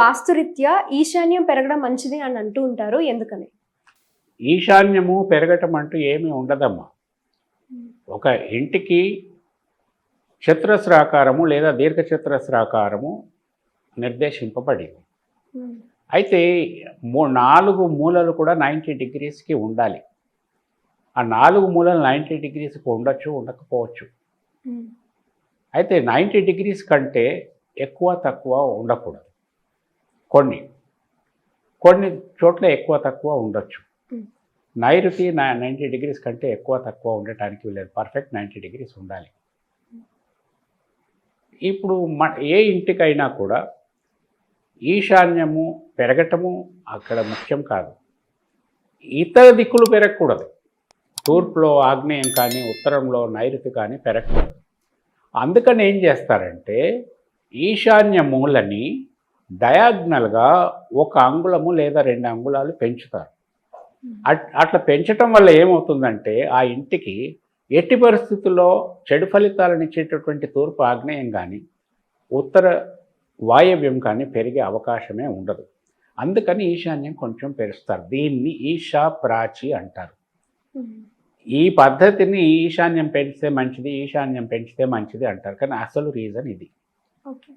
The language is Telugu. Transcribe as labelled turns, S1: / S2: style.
S1: వాస్తురీత్యా ఈశాన్యం పెరగడం మంచిది అని అంటూ ఉంటారు. ఎందుకని?
S2: ఈశాన్యము పెరగటం అంటూ ఏమీ ఉండదమ్మా. ఒక ఇంటికి చతురస్రాకారము లేదా దీర్ఘచతురస్రాకారము నిర్దేశింపబడింది. అయితే 4 మూలలు కూడా 90 డిగ్రీస్కి ఉండాలి. ఆ 4 మూలలు 90 డిగ్రీస్కి ఉండొచ్చు, ఉండకపోవచ్చు. అయితే 90 డిగ్రీస్ కంటే ఎక్కువ తక్కువ ఉండకూడదు. కొన్ని చోట్ల ఎక్కువ తక్కువ ఉండొచ్చు. నైరుతి 90 డిగ్రీస్ కంటే ఎక్కువ తక్కువ ఉండటానికి వీలేదు. పర్ఫెక్ట్ 90 డిగ్రీస్ ఉండాలి. ఇప్పుడు ఏ ఇంటికైనా కూడా ఈశాన్యము పెరగటము అక్కడ ముఖ్యం కాదు. ఇతర దిక్కులు పెరగకూడదు. తూర్పులో ఆగ్నేయం కానీ ఉత్తరంలో నైరుతి కానీ పెరగకూడదు. అందుకని ఏం చేస్తారంటే ఈశాన్య మూలని డయాగ్నల్గా 1 అంగుళము లేదా 2 అంగుళాలు పెంచుతారు. అట్లా పెంచటం వల్ల ఏమవుతుందంటే ఆ ఇంటికి ఎట్టి పరిస్థితుల్లో చెడు ఫలితాలను ఇచ్చేటటువంటి తూర్పు ఆగ్నేయం కానీ ఉత్తర వాయవ్యం కానీ పెరిగే అవకాశమే ఉండదు. అందుకని ఈశాన్యం కొంచెం పెరుస్తారు. దీన్ని ఈశా ప్రాచి అంటారు. ఈ పద్ధతిని ఈశాన్యం పెంచితే మంచిది, ఈశాన్యం పెంచితే మంచిది అంటారు. కానీ అసలు రీజన్ ఇది.
S1: ఓకే.